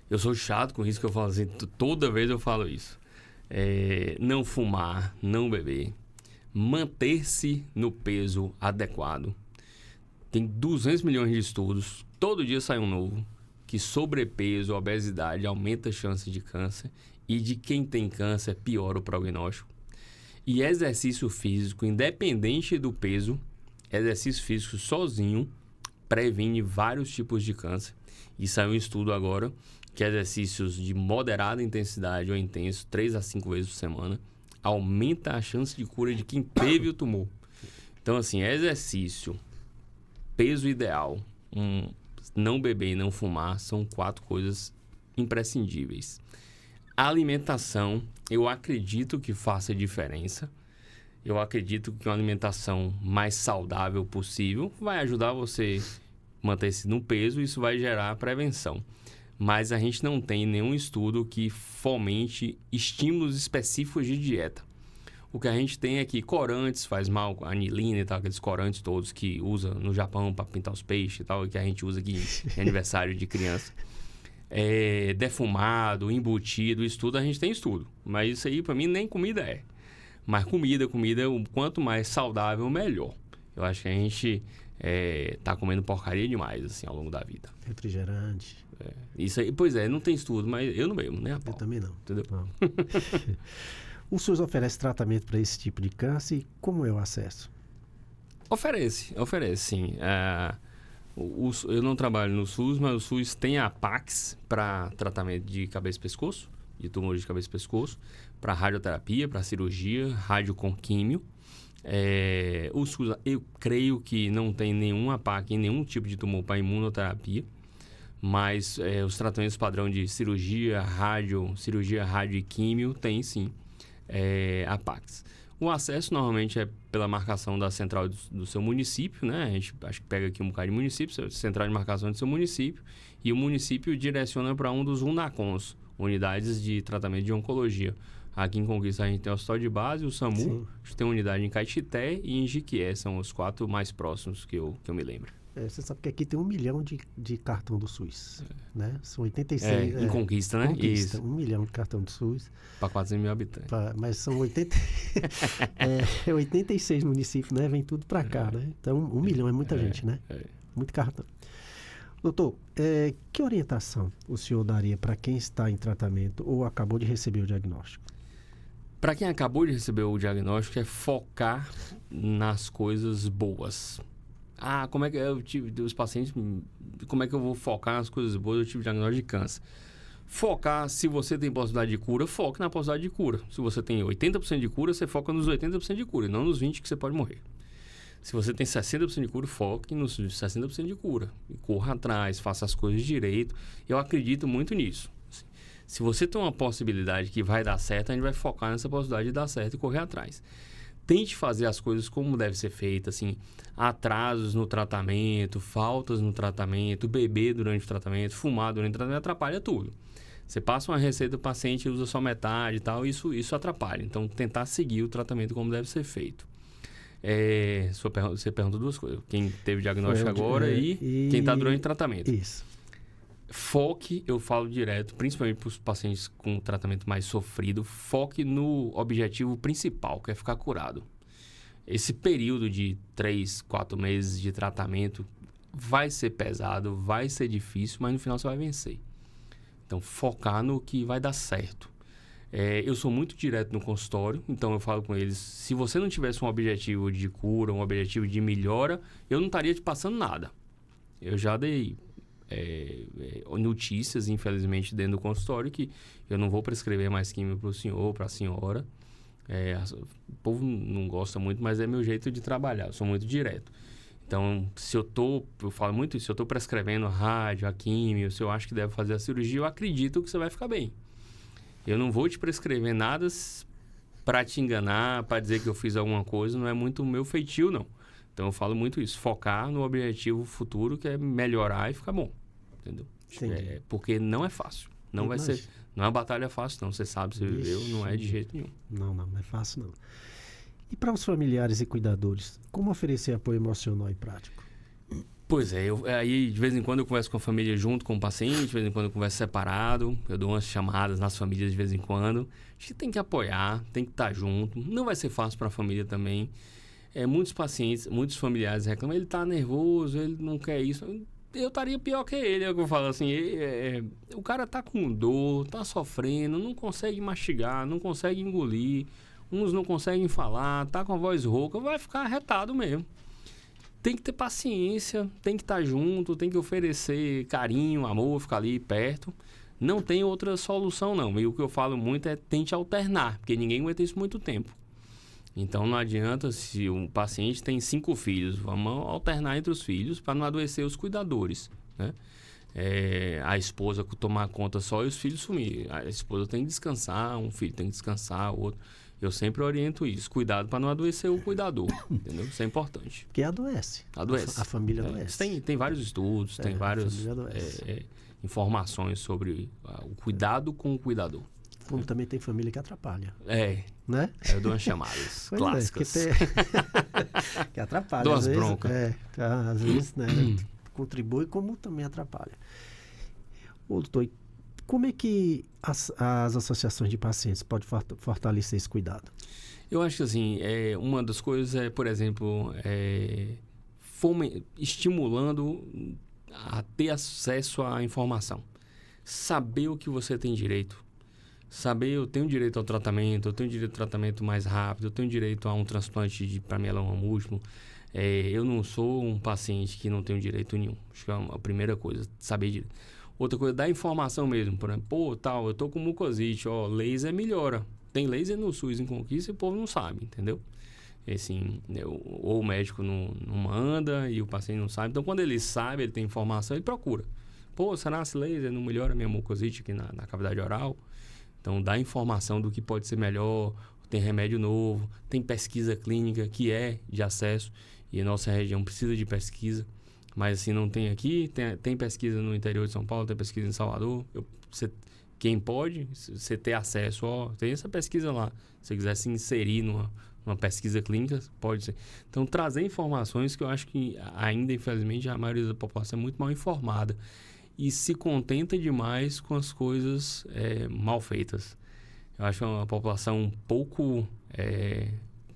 Eu sou chato com isso que eu falo assim, toda vez eu falo isso. Não fumar, não beber, manter-se no peso adequado. Tem 200 milhões de estudos, todo dia sai um novo, que sobrepeso, obesidade aumenta a chance de câncer e de quem tem câncer piora o prognóstico. E exercício físico, independente do peso, exercício físico sozinho previne vários tipos de câncer. E saiu um estudo agora que exercícios de moderada intensidade ou intenso, 3 a 5 vezes por semana, aumenta a chance de cura de quem teve o tumor. Então, assim, exercício, peso ideal, não beber e não fumar são 4 coisas imprescindíveis. A alimentação, eu acredito que faça diferença. Eu acredito que uma alimentação mais saudável possível vai ajudar você a manter-se no peso e isso vai gerar prevenção. Mas a gente não tem nenhum estudo que fomente estímulos específicos de dieta. O que a gente tem é que corantes faz mal, anilina e tal, aqueles corantes todos que usa no Japão para pintar os peixes e tal, que a gente usa aqui em aniversário de criança. Defumado, embutido, isso tudo a gente tem estudo. Mas isso aí, para mim, nem comida é. Mas comida, o quanto mais saudável, melhor. Eu acho que a gente tá comendo porcaria demais, assim, ao longo da vida. Refrigerante. Isso aí, pois é, não tem estudo, mas eu não bebo, né? Eu também não. Entendeu? Não. O SUS oferece tratamento para esse tipo de câncer e como é o acesso? Oferece sim. Eu não trabalho no SUS, mas o SUS tem a Pax para tratamento de cabeça e pescoço, de tumores de cabeça e pescoço, para radioterapia, para cirurgia, rádio com químio. O SUS, eu creio que não tem nenhuma PAC em nenhum tipo de tumor para imunoterapia, mas os tratamentos padrão de cirurgia, rádio e químio tem sim a Pax. O acesso normalmente é pela marcação da central do seu município, né? A gente acho que pega aqui um bocado de município, central de marcação do seu município, e o município direciona para um dos UNACONs, unidades de tratamento de oncologia. Aqui em Conquista a gente tem o Hospital de Base, o SAMU, Sim. a gente tem uma unidade em Caetité e em Jiquié, são os 4 mais próximos que eu me lembro. Você sabe que aqui tem 1 milhão de cartão do SUS, né? São 86... Em Conquista, né? Conquista, Isso. 1 milhão de cartão do SUS. Para 400 mil habitantes. Mas são 86 municípios, né? Vem tudo para cá, né? Então, 1 milhão é muita gente, né? Muito cartão. Doutor, que orientação o senhor daria para quem está em tratamento ou acabou de receber o diagnóstico? Para quem acabou de receber o diagnóstico, é focar nas coisas boas. Como é que eu tive os pacientes, como é que eu vou focar nas coisas boas? Eu tive diagnóstico de câncer. Focar, se você tem possibilidade de cura, foque na possibilidade de cura. Se você tem 80% de cura, você foca nos 80% de cura, não nos 20% que você pode morrer. Se você tem 60% de cura, foque nos 60% de cura. E corra atrás, faça as coisas direito. Eu acredito muito nisso. Se você tem uma possibilidade que vai dar certo, a gente vai focar nessa possibilidade de dar certo e correr atrás. Tente fazer as coisas como deve ser feita, assim, atrasos no tratamento, faltas no tratamento, beber durante o tratamento, fumar durante o tratamento, atrapalha tudo. Você passa uma receita do paciente e usa só metade e tal, isso atrapalha. Então, tentar seguir o tratamento como deve ser feito. Você pergunta 2 coisas. Quem teve diagnóstico agora e quem está durante o tratamento. Isso. Foque, eu falo direto, principalmente para os pacientes com tratamento mais sofrido, foque no objetivo principal, que é ficar curado. Esse período de 3, 4 meses de tratamento vai ser pesado, vai ser difícil, mas no final você vai vencer. Então, focar no que vai dar certo. Eu sou muito direto no consultório, então eu falo com eles, se você não tivesse um objetivo de cura, um objetivo de melhora, eu não estaria te passando nada. Eu já dei notícias, infelizmente, dentro do consultório que eu não vou prescrever mais químio para o senhor, para a senhora. O povo não gosta muito, mas é meu jeito de trabalhar, eu sou muito direto. Então, eu falo muito isso, se eu estou prescrevendo a rádio, a químio, se eu acho que deve fazer a cirurgia, eu acredito que você vai ficar bem. Eu não vou te prescrever nada para te enganar, para dizer que eu fiz alguma coisa, não é muito o meu feitio, não. Então, eu falo muito isso, focar no objetivo futuro, que é melhorar e ficar bom. Entendeu? Porque não é fácil. Não vai ser. Não é uma batalha fácil, não. Você sabe, você viveu, não é de jeito nenhum. Não é fácil, não. E para os familiares e cuidadores, como oferecer apoio emocional e prático? Pois é, aí de vez em quando eu converso com a família junto com o paciente, de vez em quando eu converso separado, eu dou umas chamadas nas famílias de vez em quando. A gente tem que apoiar, tem que estar junto. Não vai ser fácil para a família também. Muitos pacientes, muitos familiares reclamam, ele está nervoso, ele não quer isso. Eu estaria pior que ele, é o que eu falo assim. O cara tá com dor, tá sofrendo, não consegue mastigar, não consegue engolir, uns não conseguem falar, tá com a voz rouca, vai ficar arretado mesmo. Tem que ter paciência, tem que estar junto, tem que oferecer carinho, amor, ficar ali perto. Não tem outra solução, não. E o que eu falo muito é tente alternar, porque ninguém aguenta isso muito tempo. Então, não adianta, se um paciente tem 5 filhos, vamos alternar entre os filhos para não adoecer os cuidadores, né? A esposa tomar conta só e os filhos sumir. A esposa tem que descansar, um filho tem que descansar, o outro. Eu sempre oriento isso. Cuidado para não adoecer o cuidador, entendeu? Isso é importante. Porque adoece. Adoece. A família adoece. Tem vários estudos, tem várias informações sobre o cuidado com o cuidador. Como também tem família que atrapalha. Né? Eu dou umas chamadas clássicas. Que atrapalha. Dou umas broncas. Às vezes, né? Contribui como também atrapalha. Doutor, como é que as associações de pacientes podem fortalecer esse cuidado? Eu acho que assim, uma das coisas é, por exemplo, estimulando a ter acesso à informação. Saber o que você tem direito. Saber, eu tenho direito ao tratamento, eu tenho direito ao tratamento mais rápido, eu tenho direito a um transplante para mieloma múltiplo. Eu não sou um paciente que não tem direito nenhum. Acho que é a primeira coisa, saber direito. Outra coisa, dar informação mesmo. Por exemplo, eu tô com mucosite, laser melhora. Tem laser no SUS em Conquista e o povo não sabe, entendeu? Assim, ou o médico não manda e o paciente não sabe. Então, quando ele sabe, ele tem informação, ele procura. Será que esse laser não melhora a minha mucosite aqui na cavidade oral? Então, dá informação do que pode ser melhor, tem remédio novo, tem pesquisa clínica que é de acesso e a nossa região precisa de pesquisa, mas assim, não tem aqui, tem pesquisa no interior de São Paulo, tem pesquisa em Salvador, quem pode, você ter acesso, tem essa pesquisa lá, se você quiser se inserir numa pesquisa clínica, pode ser. Então, trazer informações que eu acho que ainda, infelizmente, a maioria da população é muito mal informada e se contenta demais com as coisas mal feitas. Eu acho que uma população um pouco...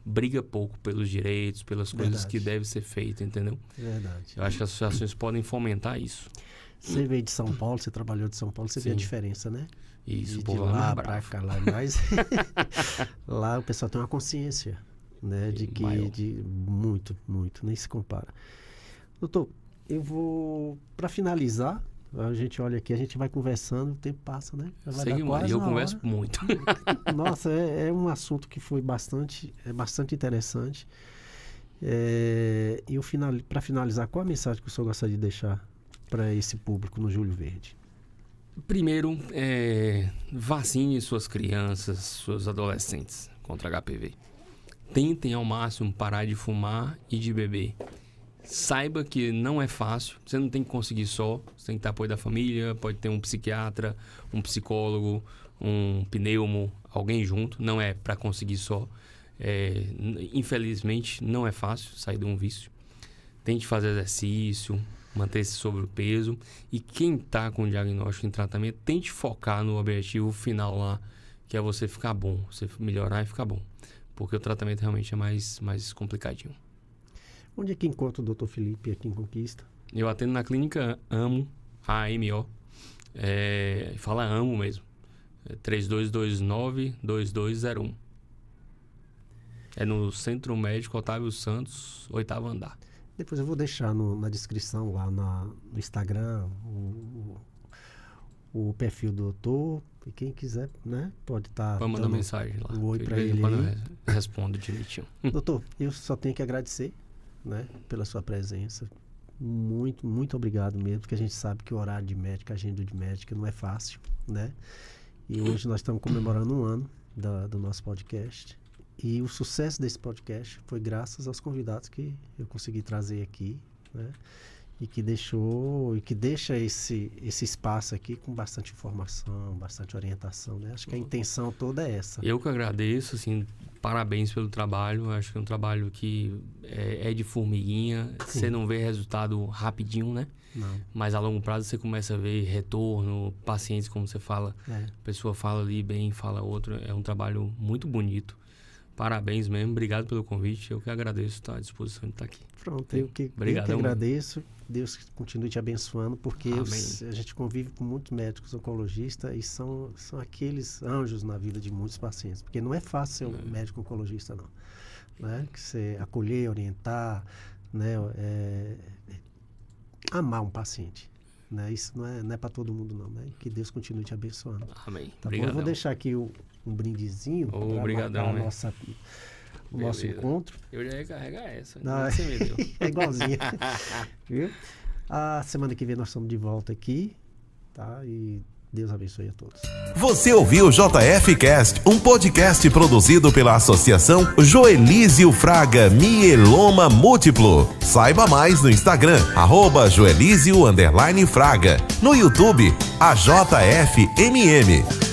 briga pouco pelos direitos, pelas coisas que devem ser feitas, entendeu? Verdade. Eu acho que as associações podem fomentar isso. Você veio de São Paulo, você trabalhou de São Paulo, você vê a diferença, né? Isso, de lá para cá, lá mais. Lá o pessoal tem uma consciência, né? Muito, nem se compara. Doutor, eu vou, para finalizar, a gente olha aqui, a gente vai conversando, o tempo passa, né? E eu converso muito. Nossa, é um assunto que foi bastante interessante. E para finalizar, qual a mensagem que o senhor gostaria de deixar para esse público no Júlio Verde? Primeiro, vacine suas crianças, seus adolescentes contra HPV. Tentem ao máximo parar de fumar e de beber. Saiba que não é fácil, você não tem que conseguir só, você tem que ter apoio da família, pode ter um psiquiatra, um psicólogo, um pneumo, alguém junto, não é para conseguir só. Infelizmente, não é fácil sair de um vício. Tente fazer exercício, manter-se sobre o peso e quem está com diagnóstico em tratamento, tente focar no objetivo final lá, que é você ficar bom, você melhorar e ficar bom, porque o tratamento realmente é mais complicadinho. Onde é que encontra o Dr. Felipe aqui em Conquista? Eu atendo na clínica AMO, AMO. Fala AMO mesmo. 3229-2201. É no Centro Médico Otávio Santos, 8º andar. Depois eu vou deixar na descrição lá no Instagram o perfil do doutor. E quem quiser, né, pode estar... Pode mandar mensagem lá. Um oi para ele aí. Eu respondo direitinho. Doutor, eu só tenho que agradecer, né, pela sua presença. Muito, muito obrigado mesmo, porque a gente sabe que o horário de médica, a agenda de médica não é fácil, né? E hoje nós estamos comemorando um ano do nosso podcast. E o sucesso desse podcast foi graças aos convidados que eu consegui trazer aqui, né? E que deixa esse espaço aqui com bastante informação, bastante orientação, né? Acho que a intenção toda é essa. Eu que agradeço, assim, parabéns pelo trabalho. Acho que é um trabalho que é de formiguinha. Sim. Você não vê resultado rapidinho, né? Não. Mas a longo prazo você começa a ver retorno, pacientes, como você fala. A pessoa fala ali bem, fala outro. É um trabalho muito bonito. Parabéns mesmo, obrigado pelo convite. Eu que agradeço, estar à disposição de estar aqui. Pronto, eu que agradeço. Deus continue te abençoando, porque a gente convive com muitos médicos oncologistas e são aqueles anjos na vida de muitos pacientes. Porque não é fácil ser um médico oncologista, não. Né? Que você acolher, orientar, né? Amar um paciente. Né? Isso não é para todo mundo, não. Né? Que Deus continue te abençoando. Amém. Tá bom? Eu vou deixar aqui um brindezinho para marcar o nosso encontro. Eu já ia carregar essa. Não, você me deu. É igualzinho. Viu? A semana que vem nós estamos de volta aqui, tá? E Deus abençoe a todos. Você ouviu o JF Cast, um podcast produzido pela Associação Joelísio Fraga Mieloma Múltiplo. Saiba mais no Instagram, @Joelísio_Fraga. No YouTube, AJFMM.